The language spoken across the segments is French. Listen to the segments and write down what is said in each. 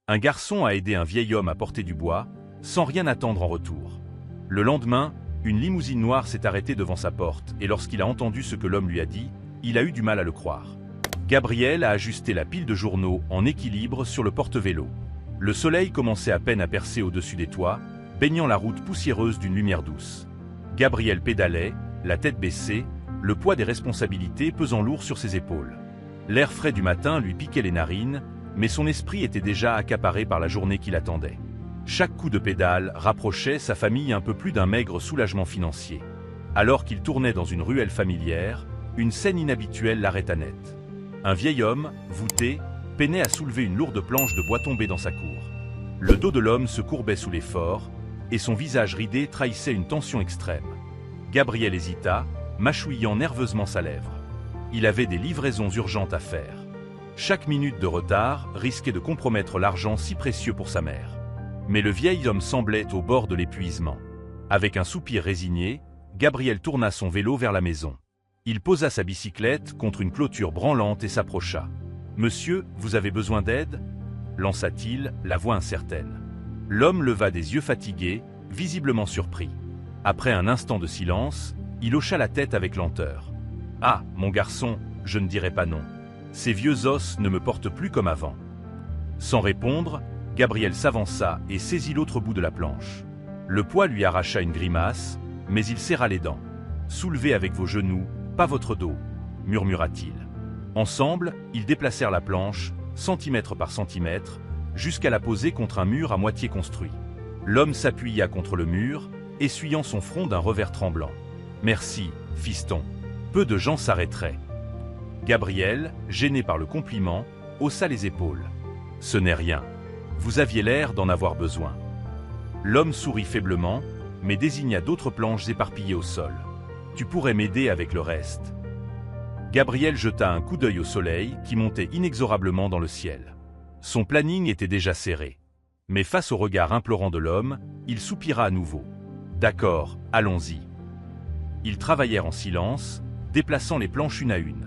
Un garçon a aidé un vieil homme à porter du bois, sans rien attendre en retour. Le lendemain, une limousine noire s'est arrêtée devant sa porte, et lorsqu'il a entendu ce que l'homme lui a dit, il a eu du mal à le croire. Gabriel a ajusté la pile de journaux en équilibre sur le porte-vélo. Le soleil commençait à peine à percer au-dessus des toits, baignant la route poussiéreuse d'une lumière douce. Gabriel pédalait, la tête baissée, le poids des responsabilités pesant lourd sur ses épaules. L'air frais du matin lui piquait les narines, mais son esprit était déjà accaparé par la journée qui l'attendait. Chaque coup de pédale rapprochait sa famille un peu plus d'un maigre soulagement financier. Alors qu'il tournait dans une ruelle familière, une scène inhabituelle l'arrêta net. Un vieil homme, voûté, peinait à soulever une lourde planche de bois tombée dans sa cour. Le dos de l'homme se courbait sous l'effort, et son visage ridé trahissait une tension extrême. Gabriel hésita, mâchouillant nerveusement sa lèvre. Il avait des livraisons urgentes à faire. Chaque minute de retard risquait de compromettre l'argent si précieux pour sa mère. Mais le vieil homme semblait au bord de l'épuisement. Avec un soupir résigné, Gabriel tourna son vélo vers la maison. Il posa sa bicyclette contre une clôture branlante et s'approcha. « Monsieur, vous avez besoin d'aide » lança-t-il, la voix incertaine. L'homme leva des yeux fatigués, visiblement surpris. Après un instant de silence, il hocha la tête avec lenteur. « Ah, mon garçon, je ne dirai pas non. Ces vieux os ne me portent plus comme avant. » Sans répondre, Gabriel s'avança et saisit l'autre bout de la planche. Le poids lui arracha une grimace, mais il serra les dents. « Soulevez avec vos genoux, pas votre dos, » murmura-t-il. Ensemble, ils déplacèrent la planche, centimètre par centimètre, jusqu'à la poser contre un mur à moitié construit. L'homme s'appuya contre le mur, essuyant son front d'un revers tremblant. « Merci, fiston. Peu de gens s'arrêteraient. » Gabriel, gêné par le compliment, haussa les épaules. « Ce n'est rien. Vous aviez l'air d'en avoir besoin. » L'homme sourit faiblement, mais désigna d'autres planches éparpillées au sol. « Tu pourrais m'aider avec le reste. » Gabriel jeta un coup d'œil au soleil qui montait inexorablement dans le ciel. Son planning était déjà serré. Mais face au regard implorant de l'homme, il soupira à nouveau. « D'accord, allons-y. » Ils travaillèrent en silence, déplaçant les planches une à une.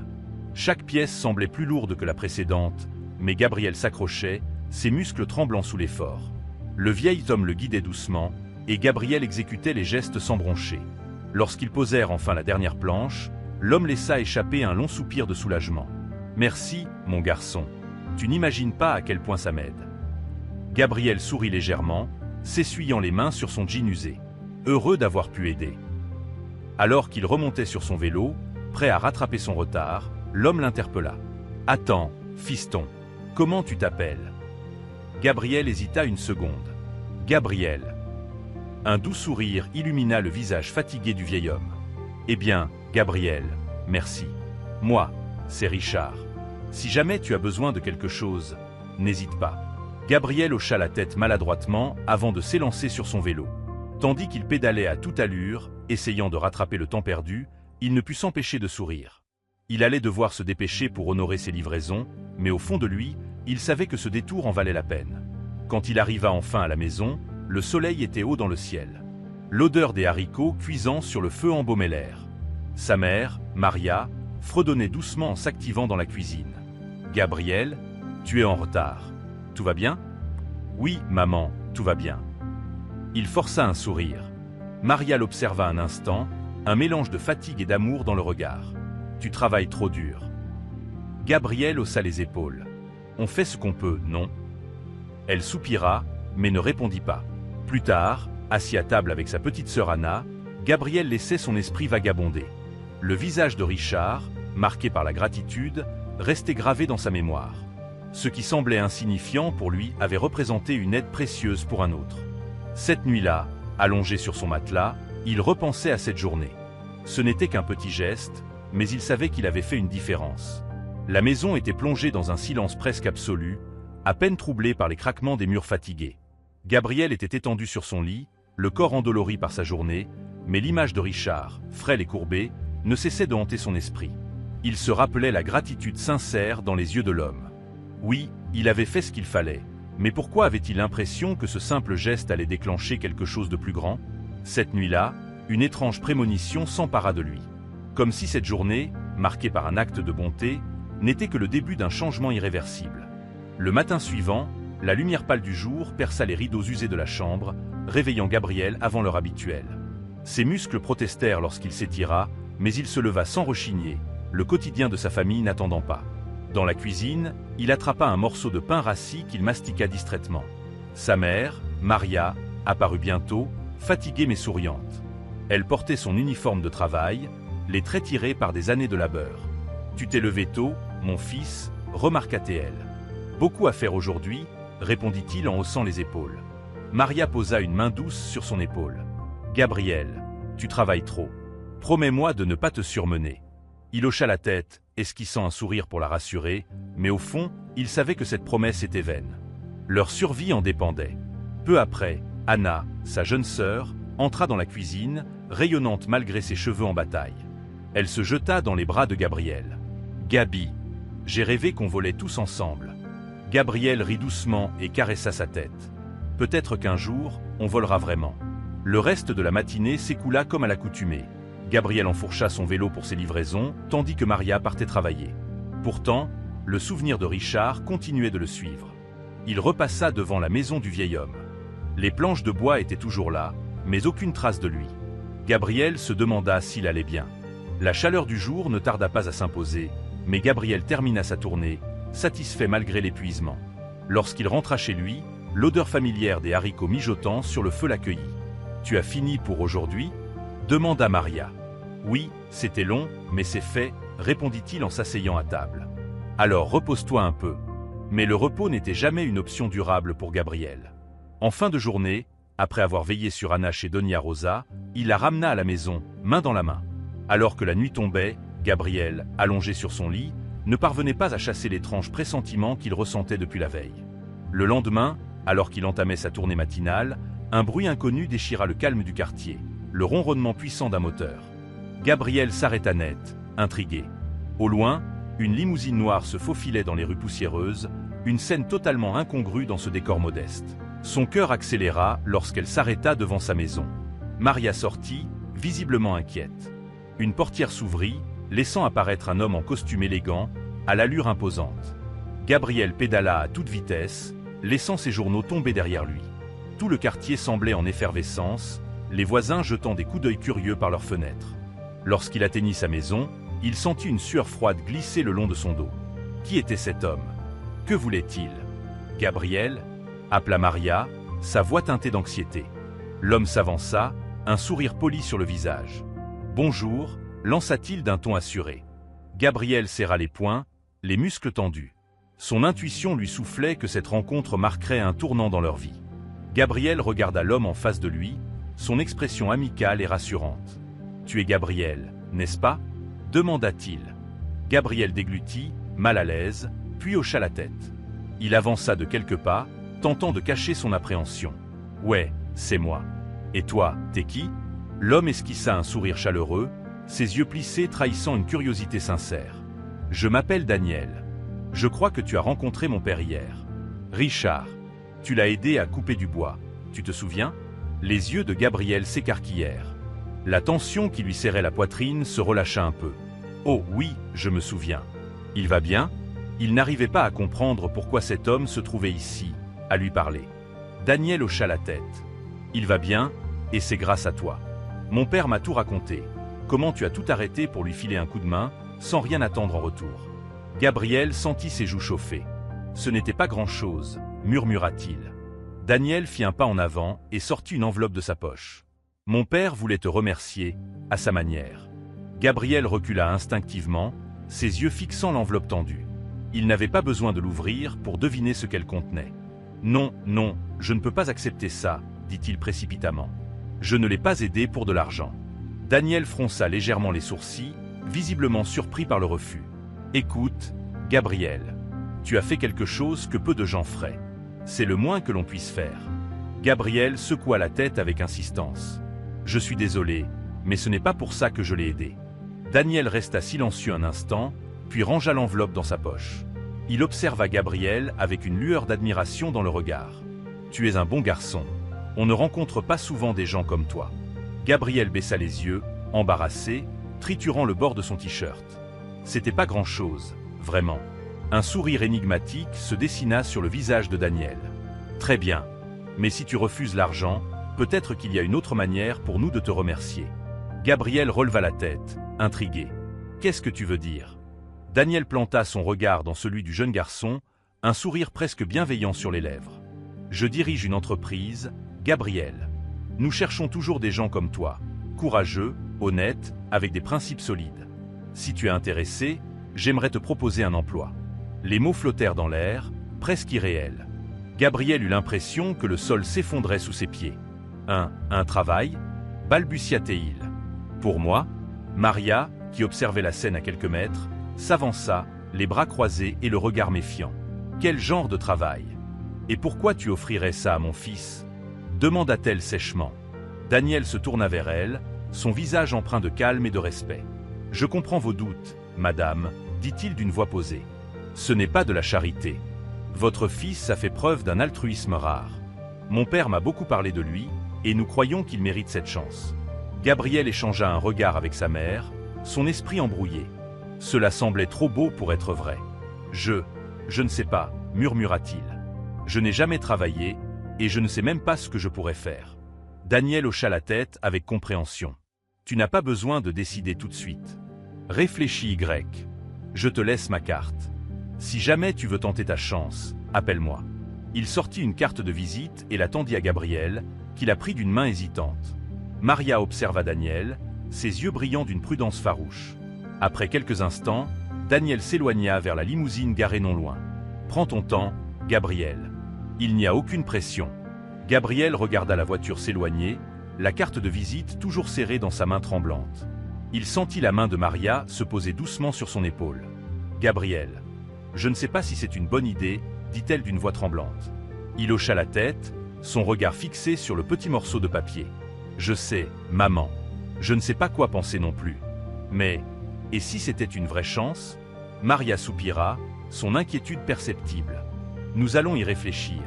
Chaque pièce semblait plus lourde que la précédente, mais Gabriel s'accrochait, ses muscles tremblant sous l'effort. Le vieil homme le guidait doucement, et Gabriel exécutait les gestes sans broncher. Lorsqu'ils posèrent enfin la dernière planche, l'homme laissa échapper un long soupir de soulagement. « Merci, mon garçon. Tu n'imagines pas à quel point ça m'aide. » Gabriel sourit légèrement, s'essuyant les mains sur son jean usé. Heureux d'avoir pu aider. Alors qu'il remontait sur son vélo, prêt à rattraper son retard, l'homme l'interpella. « Attends, fiston, comment tu t'appelles » Gabriel hésita une seconde. « Gabriel. » Un doux sourire illumina le visage fatigué du vieil homme. « Eh bien, Gabriel, merci. Moi, c'est Richard. Si jamais tu as besoin de quelque chose, n'hésite pas. » Gabriel hocha la tête maladroitement avant de s'élancer sur son vélo. Tandis qu'il pédalait à toute allure, essayant de rattraper le temps perdu, il ne put s'empêcher de sourire. Il allait devoir se dépêcher pour honorer ses livraisons, mais au fond de lui, il savait que ce détour en valait la peine. Quand il arriva enfin à la maison, le soleil était haut dans le ciel. L'odeur des haricots cuisant sur le feu embaumait l'air. Sa mère, Maria, fredonnait doucement en s'activant dans la cuisine. « Gabriel, tu es en retard. Tout va bien ?»« Oui, maman, tout va bien. » Il força un sourire. Maria l'observa un instant, un mélange de fatigue et d'amour dans le regard. « Tu travailles trop dur. » Gabriel haussa les épaules. « On fait ce qu'on peut, non ?» Elle soupira, mais ne répondit pas. Plus tard, assis à table avec sa petite sœur Anna, Gabriel laissait son esprit vagabonder. Le visage de Richard, marqué par la gratitude, restait gravé dans sa mémoire. Ce qui semblait insignifiant pour lui avait représenté une aide précieuse pour un autre. Cette nuit-là, allongé sur son matelas, il repensait à cette journée. Ce n'était qu'un petit geste, mais il savait qu'il avait fait une différence. La maison était plongée dans un silence presque absolu, à peine troublé par les craquements des murs fatigués. Gabriel était étendu sur son lit, le corps endolori par sa journée, mais l'image de Richard, frêle et courbé, ne cessait de hanter son esprit. Il se rappelait la gratitude sincère dans les yeux de l'homme. Oui, il avait fait ce qu'il fallait, mais pourquoi avait-il l'impression que ce simple geste allait déclencher quelque chose de plus grand? Cette nuit-là, une étrange prémonition s'empara de lui. Comme si cette journée, marquée par un acte de bonté, n'était que le début d'un changement irréversible. Le matin suivant, La lumière pâle du jour perça les rideaux usés de la chambre, réveillant Gabriel avant l'heure habituelle. Ses muscles protestèrent lorsqu'il s'étira, mais il se leva sans rechigner, le quotidien de sa famille n'attendant pas. Dans la cuisine, il attrapa un morceau de pain rassis qu'il mastiqua distraitement. Sa mère, Maria, apparut bientôt, fatiguée mais souriante. Elle portait son uniforme de travail, les traits tirés par des années de labeur. « Tu t'es levé tôt, mon fils », remarqua-t-elle. « Beaucoup à faire aujourd'hui », répondit-il en haussant les épaules. Maria posa une main douce sur son épaule. « Gabriel, tu travailles trop. Promets-moi de ne pas te surmener. » Il hocha la tête, esquissant un sourire pour la rassurer, mais au fond, il savait que cette promesse était vaine. Leur survie en dépendait. Peu après, Anna, sa jeune sœur, entra dans la cuisine, rayonnante malgré ses cheveux en bataille. Elle se jeta dans les bras de Gabriel. « Gabi, j'ai rêvé qu'on volait tous ensemble. » Gabriel rit doucement et caressa sa tête. « Peut-être qu'un jour, on volera vraiment. » Le reste de la matinée s'écoula comme à l'accoutumée. Gabriel enfourcha son vélo pour ses livraisons, tandis que Maria partait travailler. Pourtant, le souvenir de Richard continuait de le suivre. Il repassa devant la maison du vieil homme. Les planches de bois étaient toujours là, mais aucune trace de lui. Gabriel se demanda s'il allait bien. La chaleur du jour ne tarda pas à s'imposer, mais Gabriel termina sa tournée, satisfait malgré l'épuisement. Lorsqu'il rentra chez lui, l'odeur familière des haricots mijotants sur le feu l'accueillit. « Tu as fini pour aujourd'hui » demanda Maria. « Oui, c'était long, mais c'est fait » répondit-il en s'asseyant à table. « Alors repose-toi un peu. » Mais le repos n'était jamais une option durable pour Gabriel. En fin de journée, après avoir veillé sur Anna chez Doña Rosa, il la ramena à la maison, main dans la main. Alors que la nuit tombait, Gabriel, allongé sur son lit, ne parvenait pas à chasser l'étrange pressentiment qu'il ressentait depuis la veille. Le lendemain, alors qu'il entamait sa tournée matinale, un bruit inconnu déchira le calme du quartier, le ronronnement puissant d'un moteur. Gabriel s'arrêta net, intrigué. Au loin, une limousine noire se faufilait dans les rues poussiéreuses, une scène totalement incongrue dans ce décor modeste. Son cœur accéléra lorsqu'elle s'arrêta devant sa maison. Maria sortit, visiblement inquiète. Une portière s'ouvrit, laissant apparaître un homme en costume élégant, à l'allure imposante. Gabriel pédala à toute vitesse, laissant ses journaux tomber derrière lui. Tout le quartier semblait en effervescence, les voisins jetant des coups d'œil curieux par leurs fenêtres. Lorsqu'il atteignit sa maison, il sentit une sueur froide glisser le long de son dos. Qui était cet homme? Que voulait-il? Gabriel, appela Maria, sa voix teintée d'anxiété. L'homme s'avança, un sourire poli sur le visage. Bonjour, lança-t-il d'un ton assuré. Gabriel serra les poings, les muscles tendus. Son intuition lui soufflait que cette rencontre marquerait un tournant dans leur vie. Gabriel regarda l'homme en face de lui, son expression amicale et rassurante. « Tu es Gabriel, n'est-ce pas ?» demanda-t-il. Gabriel déglutit, mal à l'aise, puis hocha la tête. Il avança de quelques pas, tentant de cacher son appréhension. « Ouais, c'est moi. Et toi, t'es qui ?» L'homme esquissa un sourire chaleureux, ses yeux plissés trahissant une curiosité sincère. « Je m'appelle Daniel. Je crois que tu as rencontré mon père hier. Richard. Tu l'as aidé à couper du bois. Tu te souviens ?» Les yeux de Gabriel s'écarquillèrent. La tension qui lui serrait la poitrine se relâcha un peu. « Oh oui, je me souviens. Il va bien ?» Il n'arrivait pas à comprendre pourquoi cet homme se trouvait ici, à lui parler. Daniel hocha la tête. « Il va bien, et c'est grâce à toi. Mon père m'a tout raconté. Comment tu as tout arrêté pour lui filer un coup de main, sans rien attendre en retour. » Gabriel sentit ses joues chauffer. « Ce n'était pas grand-chose, » murmura-t-il. Daniel fit un pas en avant et sortit une enveloppe de sa poche. « Mon père voulait te remercier, à sa manière. » Gabriel recula instinctivement, ses yeux fixant l'enveloppe tendue. Il n'avait pas besoin de l'ouvrir pour deviner ce qu'elle contenait. « Non, non, je ne peux pas accepter ça, » dit-il précipitamment. « Je ne l'ai pas aidé pour de l'argent. » Daniel fronça légèrement les sourcils, visiblement surpris par le refus. « Écoute, Gabriel, tu as fait quelque chose que peu de gens feraient. C'est le moins que l'on puisse faire. » Gabriel secoua la tête avec insistance. « Je suis désolé, mais ce n'est pas pour ça que je l'ai aidé. » Daniel resta silencieux un instant, puis rangea l'enveloppe dans sa poche. Il observa Gabriel avec une lueur d'admiration dans le regard. « Tu es un bon garçon. On ne rencontre pas souvent des gens comme toi. » Gabriel baissa les yeux, embarrassé, triturant le bord de son t-shirt. C'était pas grand-chose, vraiment. Un sourire énigmatique se dessina sur le visage de Daniel. Très bien. Mais si tu refuses l'argent, peut-être qu'il y a une autre manière pour nous de te remercier. Gabriel releva la tête, intrigué. Qu'est-ce que tu veux dire? Daniel planta son regard dans celui du jeune garçon, un sourire presque bienveillant sur les lèvres. Je dirige une entreprise, Gabriel. Nous cherchons toujours des gens comme toi, courageux, honnêtes, avec des principes solides. Si tu es intéressé, j'aimerais te proposer un emploi. Les mots flottèrent dans l'air, presque irréels. Gabriel eut l'impression que le sol s'effondrait sous ses pieds. Un travail? Balbutia-t-il. Pour moi? Maria, qui observait la scène à quelques mètres, s'avança, les bras croisés et le regard méfiant. Quel genre de travail? Et pourquoi tu offrirais ça à mon fils? Demanda-t-elle sèchement. Daniel se tourna vers elle, son visage empreint de calme et de respect. Je comprends vos doutes, madame, dit-il d'une voix posée. Ce n'est pas de la charité. Votre fils a fait preuve d'un altruisme rare. Mon père m'a beaucoup parlé de lui, et nous croyons qu'il mérite cette chance. Gabriel échangea un regard avec sa mère, son esprit embrouillé. Cela semblait trop beau pour être vrai. Je ne sais pas, murmura-t-il. Je n'ai jamais travaillé, et je ne sais même pas ce que je pourrais faire. Daniel hocha la tête avec compréhension. Tu n'as pas besoin de décider tout de suite. Réfléchis, Y. Je te laisse ma carte. Si jamais tu veux tenter ta chance, appelle-moi. Il sortit une carte de visite et la tendit à Gabriel, qui la prit d'une main hésitante. Maria observa Daniel, ses yeux brillant d'une prudence farouche. Après quelques instants, Daniel s'éloigna vers la limousine garée non loin. Prends ton temps, Gabriel. Il n'y a aucune pression. Gabriel regarda la voiture s'éloigner, la carte de visite toujours serrée dans sa main tremblante. Il sentit la main de Maria se poser doucement sur son épaule. Gabriel. Je ne sais pas si c'est une bonne idée, dit-elle d'une voix tremblante. Il hocha la tête, son regard fixé sur le petit morceau de papier. Je sais, maman. Je ne sais pas quoi penser non plus. Mais, et si c'était une vraie chance? Maria soupira, son inquiétude perceptible. Nous allons y réfléchir.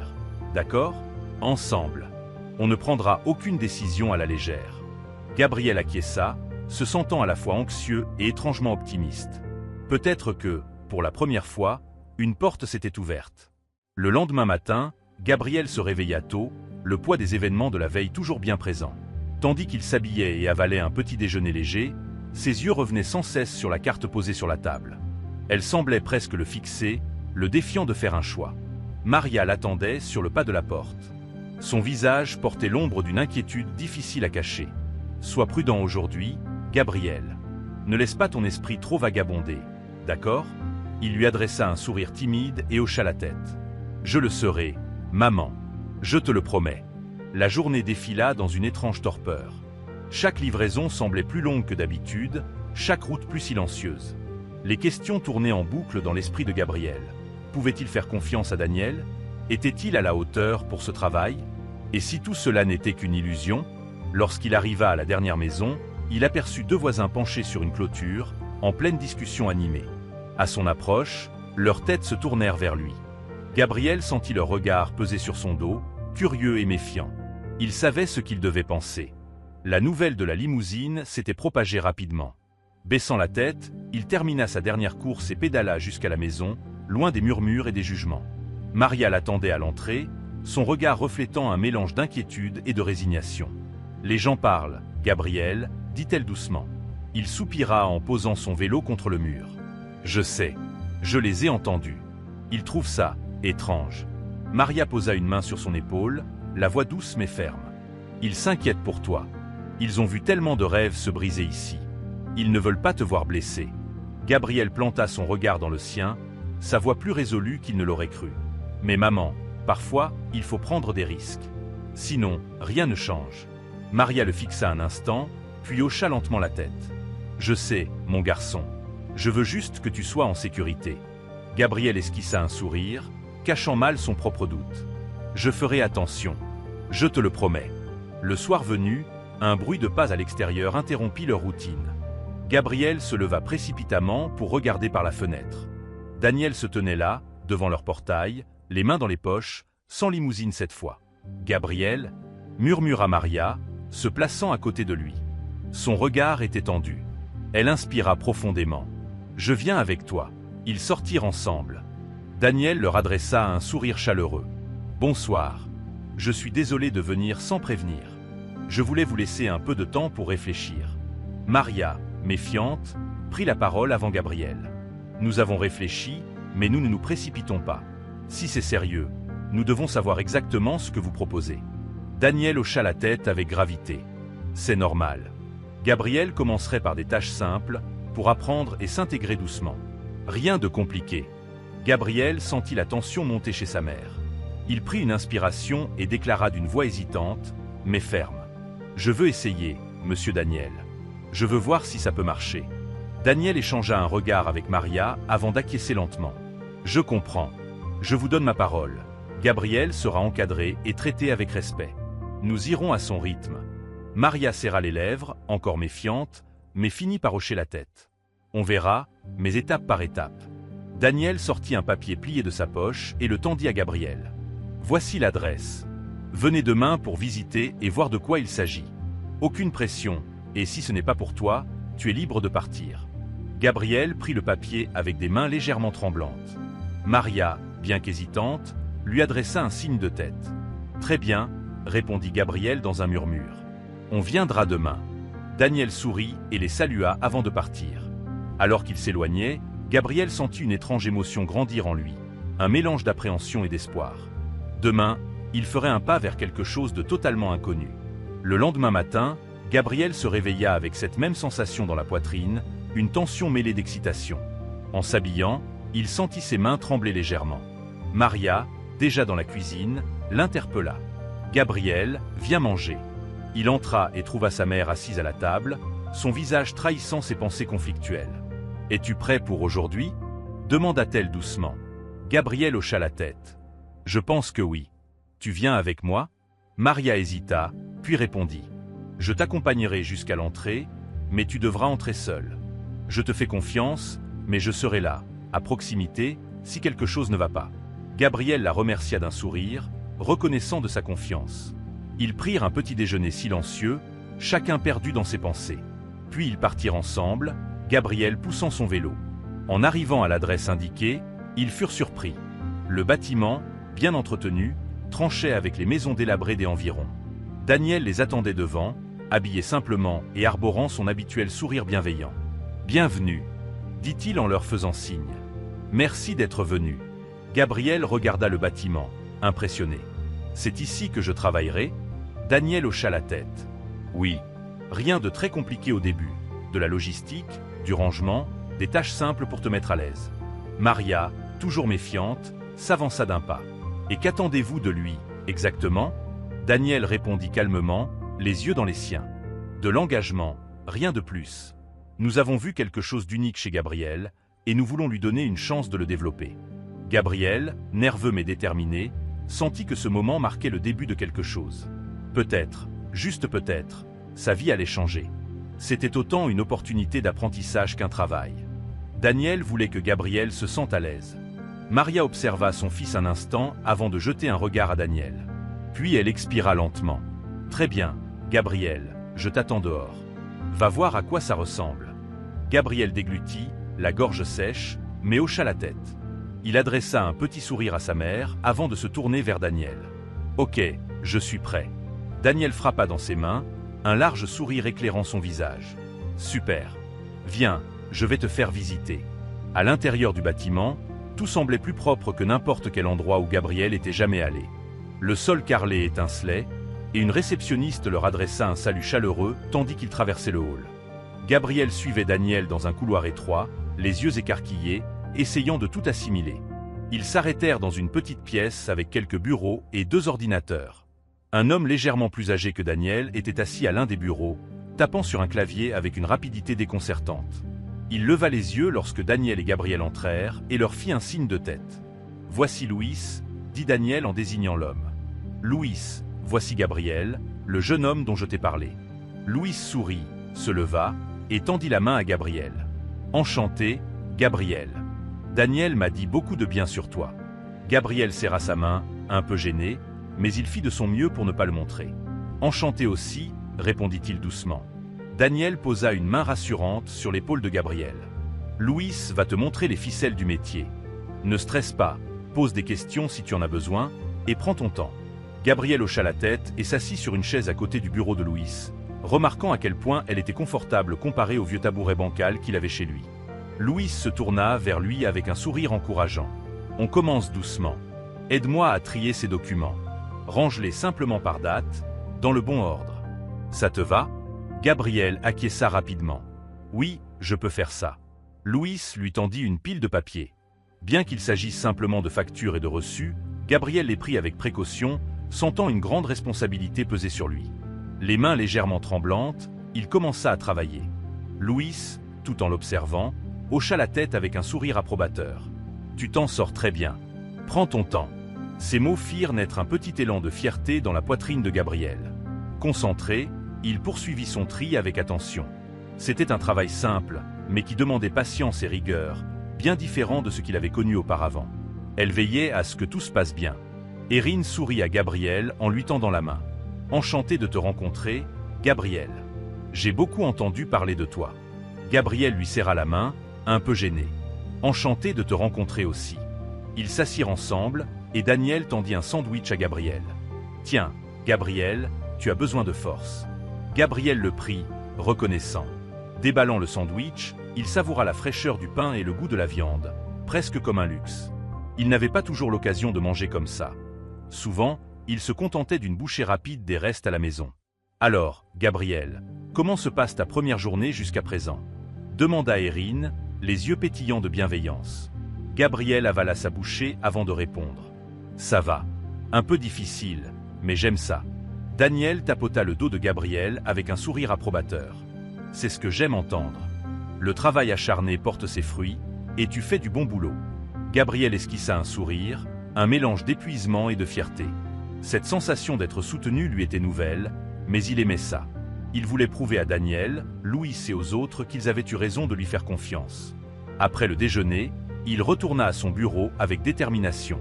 D'accord? Ensemble. On ne prendra aucune décision à la légère. Gabriel acquiesça, se sentant à la fois anxieux et étrangement optimiste. Peut-être que, pour la première fois, une porte s'était ouverte. Le lendemain matin, Gabriel se réveilla tôt, le poids des événements de la veille toujours bien présent. Tandis qu'il s'habillait et avalait un petit déjeuner léger, ses yeux revenaient sans cesse sur la carte posée sur la table. Elle semblait presque le fixer, le défiant de faire un choix. Maria l'attendait sur le pas de la porte. Son visage portait l'ombre d'une inquiétude difficile à cacher. Sois prudent aujourd'hui, Gabriel. Ne laisse pas ton esprit trop vagabonder, d'accord? Il lui adressa un sourire timide et hocha la tête. Je le serai, maman. Je te le promets. La journée défila dans une étrange torpeur. Chaque livraison semblait plus longue que d'habitude, chaque route plus silencieuse. Les questions tournaient en boucle dans l'esprit de Gabriel. Pouvait-il faire confiance à Daniel? Était-il à la hauteur pour ce travail? Et si tout cela n'était qu'une illusion? Lorsqu'il arriva à la dernière maison, il aperçut deux voisins penchés sur une clôture, en pleine discussion animée. À son approche, leurs têtes se tournèrent vers lui. Gabriel sentit leur regard peser sur son dos, curieux et méfiant. Il savait ce qu'il devait penser. La nouvelle de la limousine s'était propagée rapidement. Baissant la tête, il termina sa dernière course et pédala jusqu'à la maison, loin des murmures et des jugements. Maria l'attendait à l'entrée, son regard reflétant un mélange d'inquiétude et de résignation. « Les gens parlent, Gabriel, dit-elle doucement. Il soupira en posant son vélo contre le mur. « Je sais, je les ai entendus. Ils trouvent ça étrange. » Maria posa une main sur son épaule, la voix douce mais ferme. « Ils s'inquiètent pour toi. Ils ont vu tellement de rêves se briser ici. Ils ne veulent pas te voir blessé. » Gabriel planta son regard dans le sien, sa voix plus résolue qu'il ne l'aurait cru. « Mais maman, parfois, il faut prendre des risques. Sinon, rien ne change. » Maria le fixa un instant, puis hocha lentement la tête. « Je sais, mon garçon. Je veux juste que tu sois en sécurité. » Gabriel esquissa un sourire, cachant mal son propre doute. « Je ferai attention. Je te le promets. » Le soir venu, un bruit de pas à l'extérieur interrompit leur routine. Gabriel se leva précipitamment pour regarder par la fenêtre. Daniel se tenait là, devant leur portail, les mains dans les poches, sans limousine cette fois. « Gabriel » murmura Maria, se plaçant à côté de lui. Son regard était tendu. Elle inspira profondément. « Je viens avec toi. » Ils sortirent ensemble. Daniel leur adressa un sourire chaleureux. « Bonsoir. » Je suis désolé de venir sans prévenir. Je voulais vous laisser un peu de temps pour réfléchir. Maria, méfiante, prit la parole avant Gabriel. Nous avons réfléchi, mais nous ne nous précipitons pas. Si c'est sérieux, nous devons savoir exactement ce que vous proposez. Daniel hocha la tête avec gravité. C'est normal. Gabriel commencerait par des tâches simples, pour apprendre et s'intégrer doucement. Rien de compliqué. Gabriel sentit la tension monter chez sa mère. Il prit une inspiration et déclara d'une voix hésitante, mais ferme. « Je veux essayer, monsieur Daniel. Je veux voir si ça peut marcher. » Daniel échangea un regard avec Maria avant d'acquiescer lentement. « Je comprends. Je vous donne ma parole. Gabriel sera encadré et traité avec respect. Nous irons à son rythme. » Maria serra les lèvres, encore méfiante, mais finit par hocher la tête. « On verra, mais étape par étape. » Daniel sortit un papier plié de sa poche et le tendit à Gabriel. « Voici l'adresse. Venez demain pour visiter et voir de quoi il s'agit. Aucune pression, et si ce n'est pas pour toi, tu es libre de partir. » Gabriel prit le papier avec des mains légèrement tremblantes. Maria, bien qu'hésitante, lui adressa un signe de tête. « Très bien, » répondit Gabriel dans un murmure. « On viendra demain. » Daniel sourit et les salua avant de partir. Alors qu'il s'éloignait, Gabriel sentit une étrange émotion grandir en lui, un mélange d'appréhension et d'espoir. Demain, il ferait un pas vers quelque chose de totalement inconnu. Le lendemain matin, Gabriel se réveilla avec cette même sensation dans la poitrine, une tension mêlée d'excitation. En s'habillant, il sentit ses mains trembler légèrement. Maria, déjà dans la cuisine, l'interpella. « Gabriel, viens manger. » Il entra et trouva sa mère assise à la table, son visage trahissant ses pensées conflictuelles. « Es-tu prêt pour aujourd'hui » demanda-t-elle doucement. Gabriel hocha la tête. « Je pense que oui. Tu viens avec moi » Maria hésita, puis répondit. « Je t'accompagnerai jusqu'à l'entrée, mais tu devras entrer seule. Je te fais confiance, mais je serai là, à proximité, si quelque chose ne va pas. » Gabriel la remercia d'un sourire, reconnaissant de sa confiance. Ils prirent un petit déjeuner silencieux, chacun perdu dans ses pensées. Puis ils partirent ensemble, Gabriel poussant son vélo. En arrivant à l'adresse indiquée, ils furent surpris. Le bâtiment, bien entretenu, tranchait avec les maisons délabrées des environs. Daniel les attendait devant, habillé simplement et arborant son habituel sourire bienveillant. « Bienvenue, » dit-il en leur faisant signe. « Merci d'être venus. » Gabriel regarda le bâtiment, impressionné. « C'est ici que je travaillerai ?» Daniel hocha la tête. « Oui, rien de très compliqué au début. De la logistique, du rangement, des tâches simples pour te mettre à l'aise. » Maria, toujours méfiante, s'avança d'un pas. « Et qu'attendez-vous de lui, exactement ?» Daniel répondit calmement, les yeux dans les siens. « De l'engagement, rien de plus. Nous avons vu quelque chose d'unique chez Gabriel, et nous voulons lui donner une chance de le développer. » Gabriel, nerveux mais déterminé, sentit que ce moment marquait le début de quelque chose. Peut-être, juste peut-être, sa vie allait changer. C'était autant une opportunité d'apprentissage qu'un travail. Daniel voulait que Gabriel se sente à l'aise. Maria observa son fils un instant avant de jeter un regard à Daniel. Puis elle expira lentement. « Très bien, Gabriel, je t'attends dehors. Va voir à quoi ça ressemble. » Gabriel déglutit, la gorge sèche, mais hocha la tête. Il adressa un petit sourire à sa mère avant de se tourner vers Daniel. « Ok, je suis prêt. » Daniel frappa dans ses mains, un large sourire éclairant son visage. « Super. Viens, je vais te faire visiter. » À l'intérieur du bâtiment, tout semblait plus propre que n'importe quel endroit où Gabriel était jamais allé. Le sol carrelé étincelait, et une réceptionniste leur adressa un salut chaleureux tandis qu'ils traversaient le hall. Gabriel suivait Daniel dans un couloir étroit, les yeux écarquillés, essayant de tout assimiler. Ils s'arrêtèrent dans une petite pièce avec quelques bureaux et 2 ordinateurs. Un homme légèrement plus âgé que Daniel était assis à l'un des bureaux, tapant sur un clavier avec une rapidité déconcertante. Il leva les yeux lorsque Daniel et Gabriel entrèrent et leur fit un signe de tête. « Voici Louis », dit Daniel en désignant l'homme. « Louis, voici Gabriel, le jeune homme dont je t'ai parlé. » Louis sourit, se leva et tendit la main à Gabriel. « Enchanté, Gabriel. Daniel m'a dit beaucoup de bien sur toi. » Gabriel serra sa main, un peu gêné, mais il fit de son mieux pour ne pas le montrer. « Enchanté aussi, » répondit-il doucement. Daniel posa une main rassurante sur l'épaule de Gabriel. « Louis va te montrer les ficelles du métier. Ne stresse pas, pose des questions si tu en as besoin, et prends ton temps. » Gabriel hocha la tête et s'assit sur une chaise à côté du bureau de Louis, remarquant à quel point elle était confortable comparée au vieux tabouret bancal qu'il avait chez lui. Louis se tourna vers lui avec un sourire encourageant. « On commence doucement. Aide-moi à trier ces documents. Range-les simplement par date, dans le bon ordre. Ça te va ?» Gabriel acquiesça rapidement. « Oui, je peux faire ça. » Louis lui tendit une pile de papiers. Bien qu'il s'agisse simplement de factures et de reçus, Gabriel les prit avec précaution, sentant une grande responsabilité peser sur lui. Les mains légèrement tremblantes, il commença à travailler. Louis, tout en l'observant, hocha la tête avec un sourire approbateur. « Tu t'en sors très bien. Prends ton temps. » Ces mots firent naître un petit élan de fierté dans la poitrine de Gabriel. Concentré, il poursuivit son tri avec attention. C'était un travail simple, mais qui demandait patience et rigueur, bien différent de ce qu'il avait connu auparavant. Elle veillait à ce que tout se passe bien. Erin sourit à Gabriel en lui tendant la main. « Enchanté de te rencontrer, Gabriel. J'ai beaucoup entendu parler de toi. » Gabriel lui serra la main, un peu gêné. « Enchanté de te rencontrer aussi. » Ils s'assirent ensemble, et Daniel tendit un sandwich à Gabriel. « Tiens, Gabriel, tu as besoin de force. » Gabriel le prit, reconnaissant. Déballant le sandwich, il savoura la fraîcheur du pain et le goût de la viande, presque comme un luxe. Il n'avait pas toujours l'occasion de manger comme ça. Souvent, il se contentait d'une bouchée rapide des restes à la maison. « Alors, Gabriel, comment se passe ta première journée jusqu'à présent ?» demanda Erin, les yeux pétillants de bienveillance. Gabriel avala sa bouchée avant de répondre. « Ça va. Un peu difficile, mais j'aime ça. » Daniel tapota le dos de Gabriel avec un sourire approbateur. « C'est ce que j'aime entendre. Le travail acharné porte ses fruits, et tu fais du bon boulot. » Gabriel esquissa un sourire, un mélange d'épuisement et de fierté. Cette sensation d'être soutenu lui était nouvelle, mais il aimait ça. Il voulait prouver à Daniel, Louis et aux autres qu'ils avaient eu raison de lui faire confiance. Après le déjeuner, il retourna à son bureau avec détermination.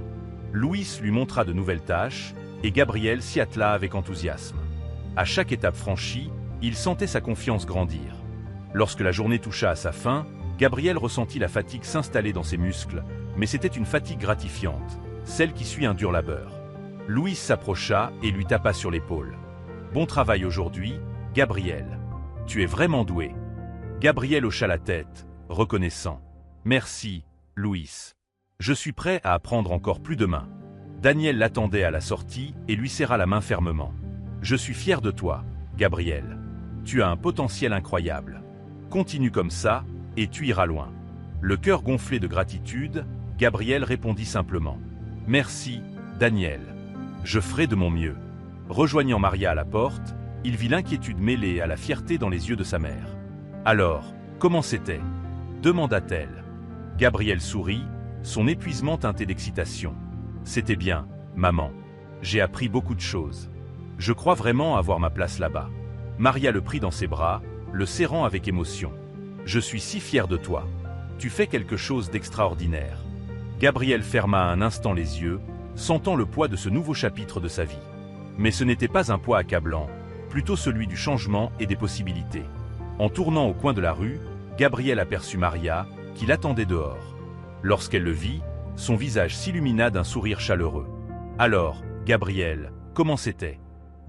Louis lui montra de nouvelles tâches, et Gabriel s'y attela avec enthousiasme. À chaque étape franchie, il sentait sa confiance grandir. Lorsque la journée toucha à sa fin, Gabriel ressentit la fatigue s'installer dans ses muscles, mais c'était une fatigue gratifiante, celle qui suit un dur labeur. Louis s'approcha et lui tapa sur l'épaule. « Bon travail aujourd'hui, Gabriel. Tu es vraiment doué. » Gabriel hocha la tête, reconnaissant. « Merci, Louis. Je suis prêt à apprendre encore plus demain. » Daniel l'attendait à la sortie et lui serra la main fermement. « Je suis fier de toi, Gabriel. Tu as un potentiel incroyable. Continue comme ça, et tu iras loin. » Le cœur gonflé de gratitude, Gabriel répondit simplement. « Merci, Daniel. Je ferai de mon mieux. » Rejoignant Maria à la porte, il vit l'inquiétude mêlée à la fierté dans les yeux de sa mère. « Alors, comment c'était ?» demanda-t-elle. Gabriel sourit, son épuisement teinté d'excitation. « C'était bien, maman. J'ai appris beaucoup de choses. Je crois vraiment avoir ma place là-bas. » Maria le prit dans ses bras, le serrant avec émotion. « Je suis si fier de toi. Tu fais quelque chose d'extraordinaire. » Gabriel ferma un instant les yeux, sentant le poids de ce nouveau chapitre de sa vie. Mais ce n'était pas un poids accablant, plutôt celui du changement et des possibilités. En tournant au coin de la rue, Gabriel aperçut Maria, qui l'attendait dehors. Lorsqu'elle le vit, son visage s'illumina d'un sourire chaleureux. « Alors, Gabriel, comment c'était ?»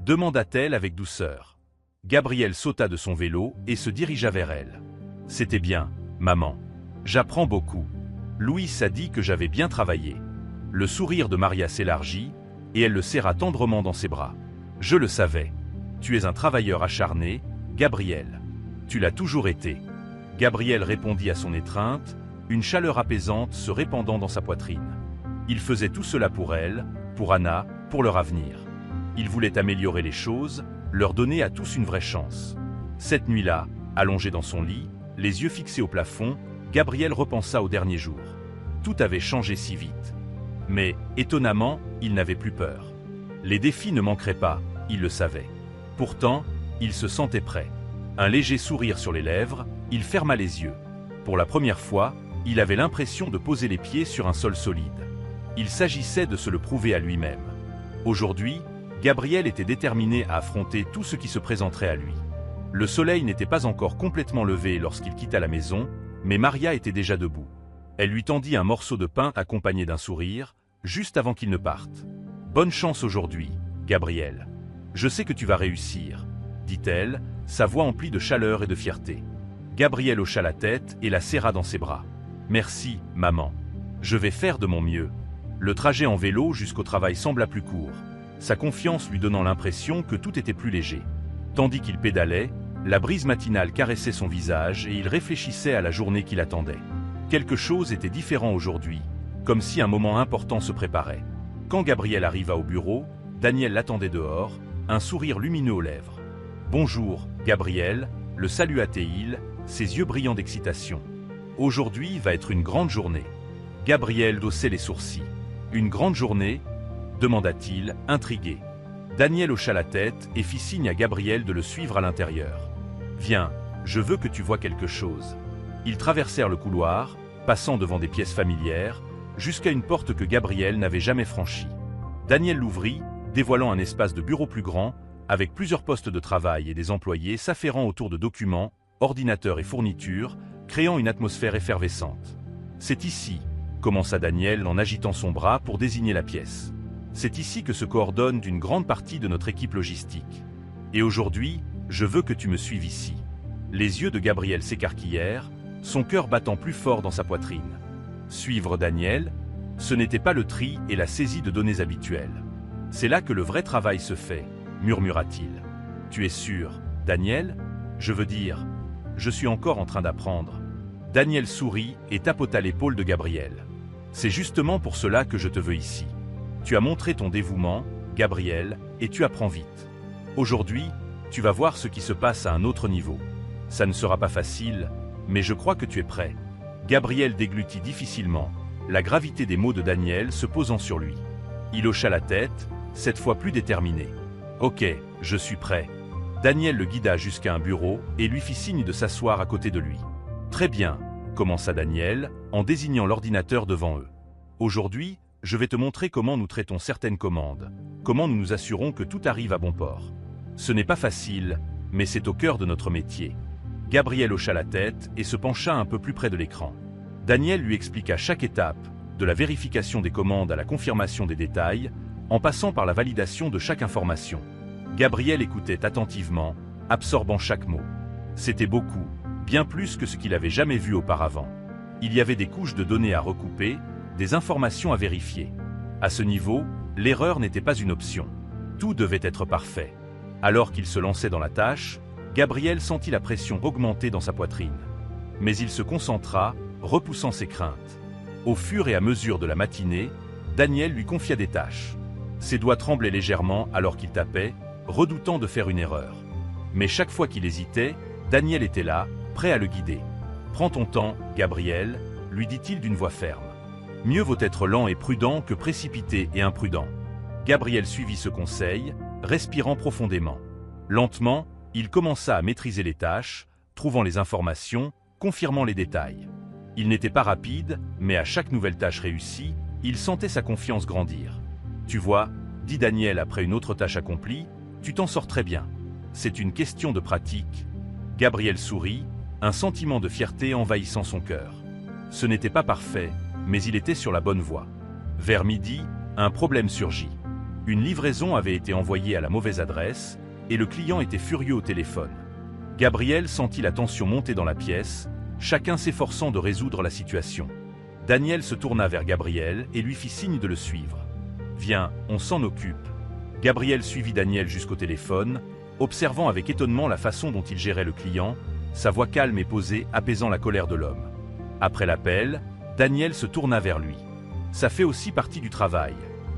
demanda-t-elle avec douceur. Gabriel sauta de son vélo et se dirigea vers elle. « C'était bien, maman. J'apprends beaucoup. Louis a dit que j'avais bien travaillé. » Le sourire de Maria s'élargit, et elle le serra tendrement dans ses bras. « Je le savais. Tu es un travailleur acharné, Gabriel. Tu l'as toujours été. » Gabriel répondit à son étreinte, une chaleur apaisante se répandant dans sa poitrine. Il faisait tout cela pour elle, pour Anna, pour leur avenir. Il voulait améliorer les choses, leur donner à tous une vraie chance. Cette nuit-là, allongé dans son lit, les yeux fixés au plafond, Gabriel repensa au dernier jour. Tout avait changé si vite. Mais, étonnamment, il n'avait plus peur. Les défis ne manqueraient pas, il le savait. Pourtant, il se sentait prêt. Un léger sourire sur les lèvres, il ferma les yeux. Pour la première fois, il avait l'impression de poser les pieds sur un sol solide. Il s'agissait de se le prouver à lui-même. Aujourd'hui, Gabriel était déterminé à affronter tout ce qui se présenterait à lui. Le soleil n'était pas encore complètement levé lorsqu'il quitta la maison, mais Maria était déjà debout. Elle lui tendit un morceau de pain accompagné d'un sourire, juste avant qu'il ne parte. « Bonne chance aujourd'hui, Gabriel. Je sais que tu vas réussir, dit-elle, sa voix emplie de chaleur et de fierté. Gabriel hocha la tête et la serra dans ses bras. Merci, maman. Je vais faire de mon mieux. Le trajet en vélo jusqu'au travail sembla plus court, sa confiance lui donnant l'impression que tout était plus léger. Tandis qu'il pédalait, la brise matinale caressait son visage et il réfléchissait à la journée qui l'attendait. Quelque chose était différent aujourd'hui, comme si un moment important se préparait. Quand Gabriel arriva au bureau, Daniel l'attendait dehors, un sourire lumineux aux lèvres. « Bonjour, Gabriel », le salua-t-il, ses yeux brillants d'excitation. « Aujourd'hui va être une grande journée. » Gabriel haussait les sourcils. « Une grande journée ?» demanda-t-il, intrigué. Daniel hocha la tête et fit signe à Gabriel de le suivre à l'intérieur. « Viens, je veux que tu vois quelque chose. » Ils traversèrent le couloir, passant devant des pièces familières, jusqu'à une porte que Gabriel n'avait jamais franchie. Daniel l'ouvrit, dévoilant un espace de bureau plus grand, avec plusieurs postes de travail et des employés s'affairant autour de documents, ordinateurs et fournitures, créant une atmosphère effervescente. « C'est ici », commença Daniel en agitant son bras pour désigner la pièce. « C'est ici que se coordonne une grande partie de notre équipe logistique. Et aujourd'hui, je veux que tu me suives ici. » Les yeux de Gabriel s'écarquillèrent, son cœur battant plus fort dans sa poitrine. Suivre Daniel, ce n'était pas le tri et la saisie de données habituelles. « C'est là que le vrai travail se fait, » murmura-t-il. « Tu es sûr, Daniel ? Je veux dire, je suis encore en train d'apprendre. » Daniel sourit et tapota l'épaule de Gabriel. « C'est justement pour cela que je te veux ici. Tu as montré ton dévouement, Gabriel, et tu apprends vite. Aujourd'hui, tu vas voir ce qui se passe à un autre niveau. Ça ne sera pas facile, mais je crois que tu es prêt. » Gabriel déglutit difficilement, la gravité des mots de Daniel se posant sur lui. Il hocha la tête, cette fois plus déterminé. « Ok, je suis prêt. » Daniel le guida jusqu'à un bureau et lui fit signe de s'asseoir à côté de lui. « Très bien, » commença Daniel, en désignant l'ordinateur devant eux. « Aujourd'hui, je vais te montrer comment nous traitons certaines commandes, comment nous nous assurons que tout arrive à bon port. Ce n'est pas facile, mais c'est au cœur de notre métier. » Gabriel hocha la tête et se pencha un peu plus près de l'écran. Daniel lui expliqua chaque étape, de la vérification des commandes à la confirmation des détails, en passant par la validation de chaque information. Gabriel écoutait attentivement, absorbant chaque mot. C'était beaucoup, bien plus que ce qu'il avait jamais vu auparavant. Il y avait des couches de données à recouper, des informations à vérifier. À ce niveau, l'erreur n'était pas une option. Tout devait être parfait. Alors qu'il se lançait dans la tâche, Gabriel sentit la pression augmenter dans sa poitrine. Mais il se concentra, repoussant ses craintes. Au fur et à mesure de la matinée, Daniel lui confia des tâches. Ses doigts tremblaient légèrement alors qu'il tapait, redoutant de faire une erreur. Mais chaque fois qu'il hésitait, Daniel était là, prêt à le guider. « Prends ton temps, Gabriel », lui dit-il d'une voix ferme. « Mieux vaut être lent et prudent que précipité et imprudent. » Gabriel suivit ce conseil, respirant profondément. Lentement, il commença à maîtriser les tâches, trouvant les informations, confirmant les détails. Il n'était pas rapide, mais à chaque nouvelle tâche réussie, il sentait sa confiance grandir. « Tu vois, » dit Daniel après une autre tâche accomplie, « tu t'en sors très bien. C'est une question de pratique. » Gabriel sourit, un sentiment de fierté envahissant son cœur. Ce n'était pas parfait, mais il était sur la bonne voie. Vers midi, un problème surgit. Une livraison avait été envoyée à la mauvaise adresse, et le client était furieux au téléphone. Gabriel sentit la tension monter dans la pièce, chacun s'efforçant de résoudre la situation. Daniel se tourna vers Gabriel et lui fit signe de le suivre. « Viens, on s'en occupe. » Gabriel suivit Daniel jusqu'au téléphone, observant avec étonnement la façon dont il gérait le client, sa voix calme et posée apaisant la colère de l'homme. Après l'appel, Daniel se tourna vers lui. « Ça fait aussi partie du travail, »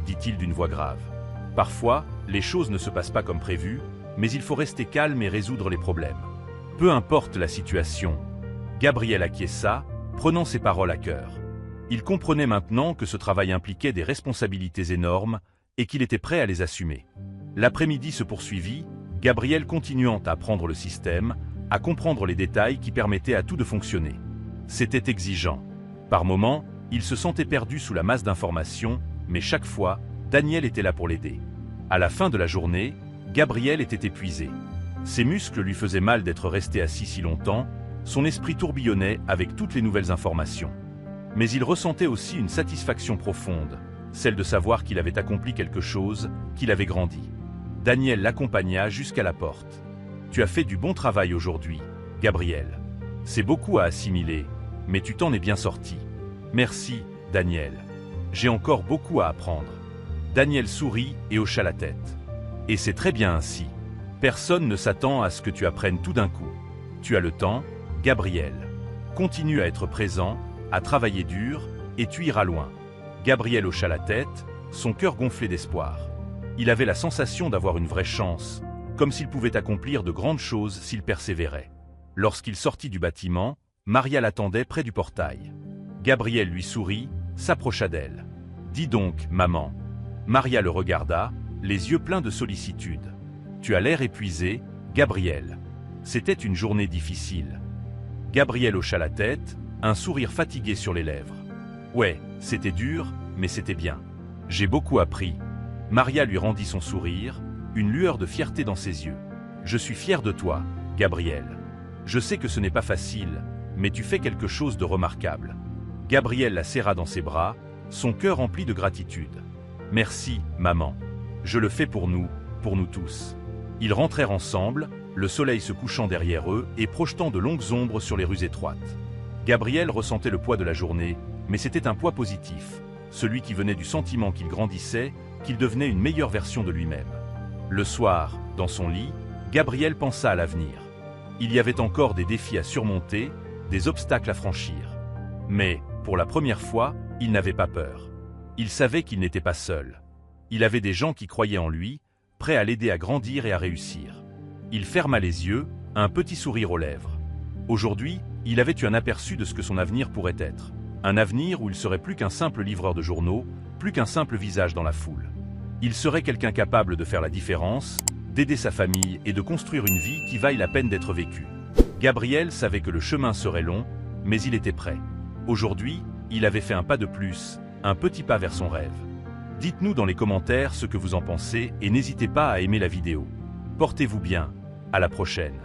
dit-il d'une voix grave. « Parfois, les choses ne se passent pas comme prévu, mais il faut rester calme et résoudre les problèmes. Peu importe la situation. » Gabriel acquiesça, prenant ses paroles à cœur. Il comprenait maintenant que ce travail impliquait des responsabilités énormes et qu'il était prêt à les assumer. L'après-midi se poursuivit, Gabriel continuant à apprendre le système, à comprendre les détails qui permettaient à tout de fonctionner. C'était exigeant. Par moments, il se sentait perdu sous la masse d'informations, mais chaque fois, Daniel était là pour l'aider. À la fin de la journée, Gabriel était épuisé. Ses muscles lui faisaient mal d'être resté assis si longtemps, son esprit tourbillonnait avec toutes les nouvelles informations. Mais il ressentait aussi une satisfaction profonde, celle de savoir qu'il avait accompli quelque chose, qu'il avait grandi. Daniel l'accompagna jusqu'à la porte. Tu as fait du bon travail aujourd'hui, Gabriel. C'est beaucoup à assimiler, mais tu t'en es bien sorti. Merci, Daniel. J'ai encore beaucoup à apprendre. Daniel sourit et hocha la tête. Et c'est très bien ainsi. Personne ne s'attend à ce que tu apprennes tout d'un coup. Tu as le temps, Gabriel. Continue à être présent, à travailler dur, et tu iras loin. Gabriel hocha la tête, son cœur gonflé d'espoir. Il avait la sensation d'avoir une vraie chance, comme s'il pouvait accomplir de grandes choses s'il persévérait. Lorsqu'il sortit du bâtiment, Maria l'attendait près du portail. Gabriel lui sourit, s'approcha d'elle. « Dis donc, maman. » Maria le regarda, les yeux pleins de sollicitude. « Tu as l'air épuisé, Gabriel. C'était une journée difficile. » Gabriel hocha la tête, un sourire fatigué sur les lèvres. « Ouais, c'était dur, mais c'était bien. J'ai beaucoup appris. » Maria lui rendit son sourire, une lueur de fierté dans ses yeux. « Je suis fier de toi, Gabriel. Je sais que ce n'est pas facile, mais tu fais quelque chose de remarquable. » Gabriel la serra dans ses bras, son cœur rempli de gratitude. « Merci, maman. Je le fais pour nous tous. » Ils rentrèrent ensemble, le soleil se couchant derrière eux et projetant de longues ombres sur les rues étroites. Gabriel ressentait le poids de la journée, mais c'était un poids positif, celui qui venait du sentiment qu'il grandissait, qu'il devenait une meilleure version de lui-même. Le soir, dans son lit, Gabriel pensa à l'avenir. Il y avait encore des défis à surmonter, des obstacles à franchir. Mais, pour la première fois, il n'avait pas peur. Il savait qu'il n'était pas seul. Il avait des gens qui croyaient en lui, prêts à l'aider à grandir et à réussir. Il ferma les yeux, un petit sourire aux lèvres. Aujourd'hui, il avait eu un aperçu de ce que son avenir pourrait être. Un avenir où il serait plus qu'un simple livreur de journaux, plus qu'un simple visage dans la foule. Il serait quelqu'un capable de faire la différence, d'aider sa famille et de construire une vie qui vaille la peine d'être vécue. Gabriel savait que le chemin serait long, mais il était prêt. Aujourd'hui, il avait fait un pas de plus, un petit pas vers son rêve. Dites-nous dans les commentaires ce que vous en pensez et n'hésitez pas à aimer la vidéo. Portez-vous bien, à la prochaine.